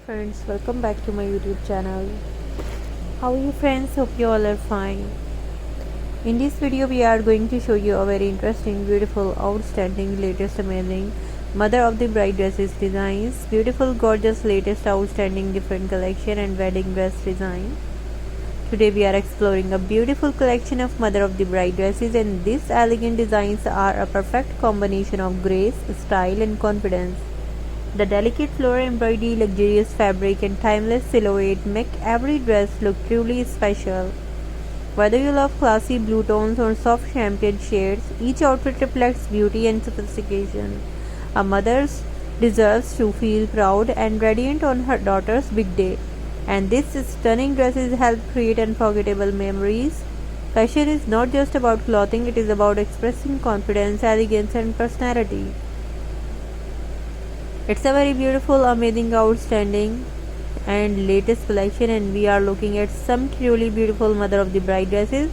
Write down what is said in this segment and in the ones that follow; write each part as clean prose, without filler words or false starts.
Friends, welcome back to my YouTube channel. How are you friends? Hope you all are fine. In this video we are going to show you a very interesting, beautiful, outstanding, latest, amazing mother of the bride dresses designs, beautiful, gorgeous, latest, outstanding, different collection and wedding dress design. Today we are exploring a beautiful collection of mother of the bride dresses, and these elegant designs are a perfect combination of grace, style and confidence. The delicate floral embroidery, luxurious fabric, and timeless silhouette make every dress look truly special. Whether you love classy blue tones or soft champagne shades, each outfit reflects beauty and sophistication. A mother deserves to feel proud and radiant on her daughter's big day, and these stunning dresses help create unforgettable memories. Fashion is not just about clothing, it is about expressing confidence, elegance, and personality. It's a very beautiful, amazing, outstanding and latest collection, and we are looking at some truly beautiful mother of the bride dresses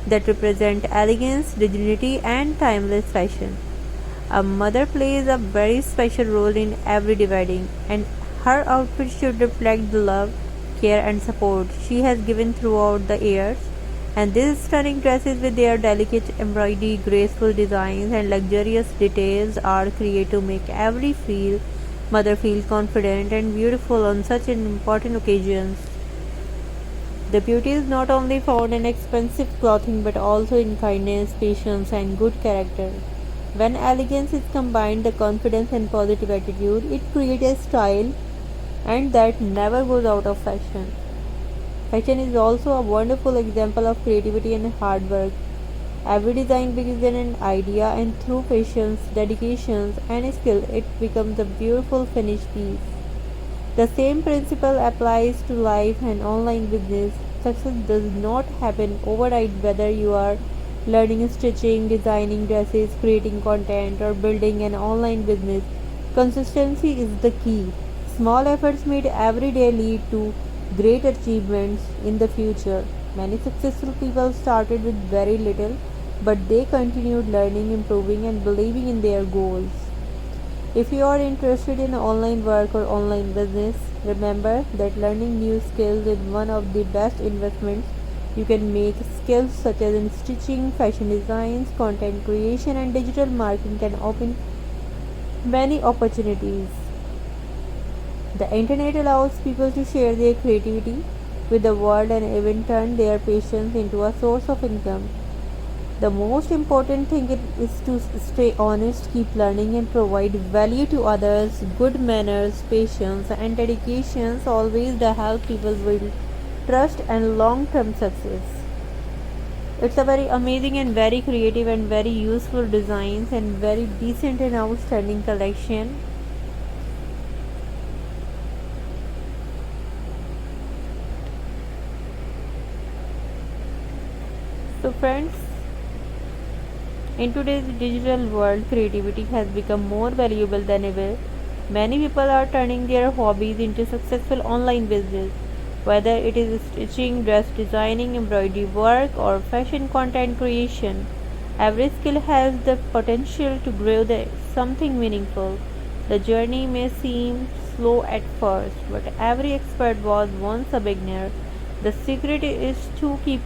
that represent elegance, dignity and timeless fashion. A mother plays a very special role in every wedding, and her outfit should reflect the love, care and support she has given throughout the years. And these stunning dresses with their delicate embroidery, graceful designs and luxurious details are created to make every mother feel confident and beautiful on such an important occasions. The beauty is not only found in expensive clothing but also in kindness, patience and good character. When elegance is combined with confidence and positive attitude, it creates a style and that never goes out of fashion. Fashion is also a wonderful example of creativity and hard work. Every design begins with an idea, and through patience, dedication, and skill, it becomes a beautiful finished piece. The same principle applies to life and online business. Success does not happen overnight, whether you are learning stitching, designing dresses, creating content, or building an online business. Consistency is the key. Small efforts made every day lead to great achievements in the future. Many successful people started with very little, but they continued learning, improving, and believing in their goals. If you are interested in online work or online business, remember that learning new skills is one of the best investments you can make. Skills such as in stitching, fashion designs, content creation, and digital marketing can open many opportunities. The internet allows people to share their creativity with the world and even turn their passions into a source of income. The most important thing is to stay honest, keep learning, and provide value to others. Good manners, patience, and dedications always help people build trust and long term success. It's a very amazing and very creative and very useful designs and very decent and outstanding collection. So friends, in today's digital world, creativity has become more valuable than ever. Many people are turning their hobbies into successful online business, whether it is stitching, dress designing, embroidery work, or fashion content creation. Every skill has the potential to grow something meaningful. The journey may seem slow at first, but every expert was once a beginner. The secret is to keep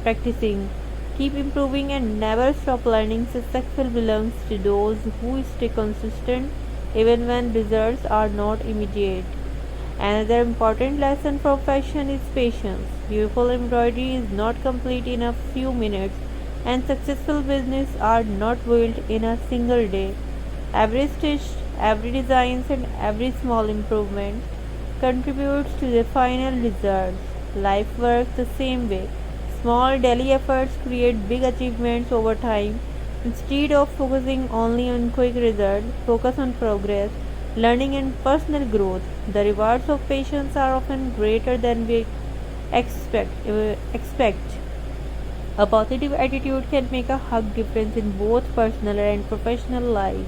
practicing, keep improving, and never stop learning. Success belongs to those who stay consistent even when results are not immediate. Another important lesson from fashion is patience. Beautiful embroidery is not complete in a few minutes, and successful business are not built in a single day. Every stitch, every design, and every small improvement contributes to the final result. Life works the same way. Small daily efforts create big achievements over time. Instead of focusing only on quick results, focus on progress, learning, and personal growth. The rewards of patience are often greater than we expect. A positive attitude can make a hug difference in both personal and professional life.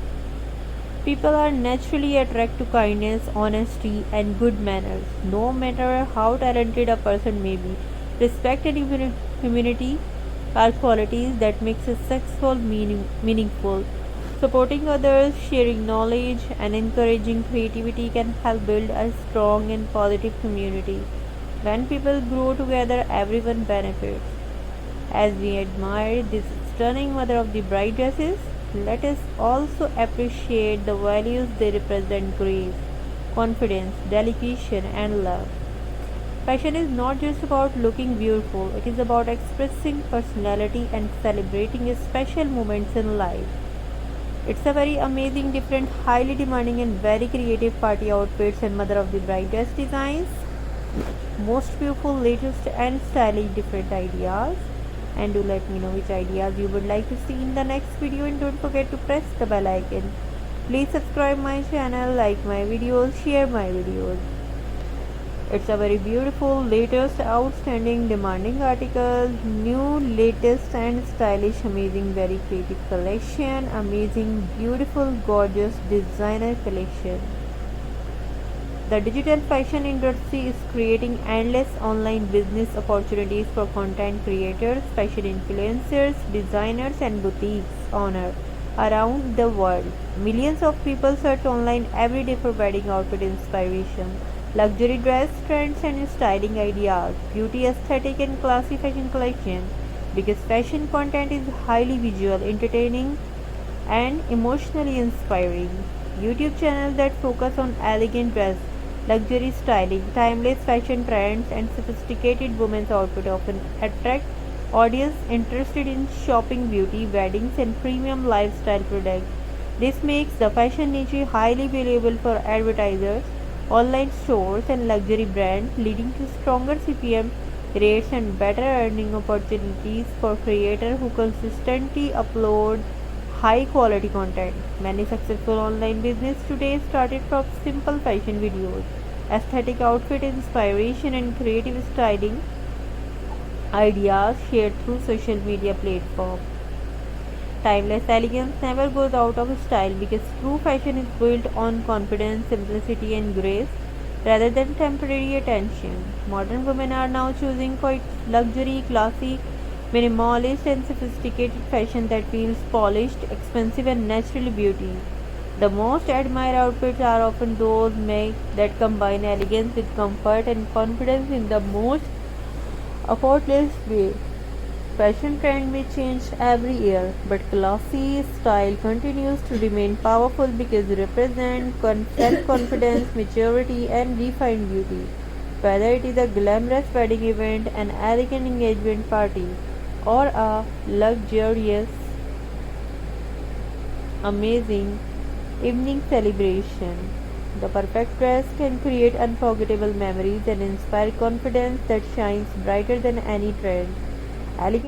People are naturally attracted to kindness, honesty, and good manners, no matter how talented a person may be. Respect and humility are qualities that make successful meaningful. Supporting others, sharing knowledge, and encouraging creativity can help build a strong and positive community. When people grow together, everyone benefits. As we admire this stunning mother of the bride dresses, let us also appreciate the values they represent: grace, confidence, dedication, and love. Fashion is not just about looking beautiful, it is about expressing personality and celebrating special moments in life. It's a very amazing, different, highly demanding, and very creative party outfits and mother of the bride dress designs. Most beautiful, latest, and stylish different ideas. And do let me know which ideas you would like to see in the next video, and don't forget to press the bell icon. Please subscribe my channel, like my videos, share my videos. It's a very beautiful, latest, outstanding, demanding article. New, latest, and stylish, amazing, very creative collection. Amazing, beautiful, gorgeous designer collection. The digital fashion industry is creating endless online business opportunities for content creators, fashion influencers, designers, and boutiques owners around the world. Millions of people search online every day for wedding outfit inspiration, luxury dress trends and styling ideas, beauty aesthetic and classy fashion collections. Because fashion content is highly visual, entertaining, and emotionally inspiring. YouTube channels that focus on elegant dress, luxury styling, timeless fashion trends, and sophisticated women's outfit often attract audience interested in shopping beauty, weddings, and premium lifestyle products. This makes the fashion niche highly valuable for advertisers, online stores, and luxury brands, leading to stronger CPM rates and better earning opportunities for creators who consistently upload high quality content. Many successful online business today started from simple fashion videos, aesthetic outfit inspiration, and creative styling ideas shared through social media platforms. Timeless elegance never goes out of style because true fashion is built on confidence, simplicity, and grace rather than temporary attention. Modern women are now choosing quite luxury, classy, minimalist, and sophisticated fashion that feels polished, expensive, and naturally beauty. The most admired outfits are often those made that combine elegance with comfort and confidence in the most effortless way. Fashion trend may change every year, but classy style continues to remain powerful because it represents self-confidence, maturity, and refined beauty. Whether it is a glamorous wedding event, an elegant engagement party, or a luxurious, amazing evening celebration, the perfect dress can create unforgettable memories and inspire confidence that shines brighter than any trend. Elegant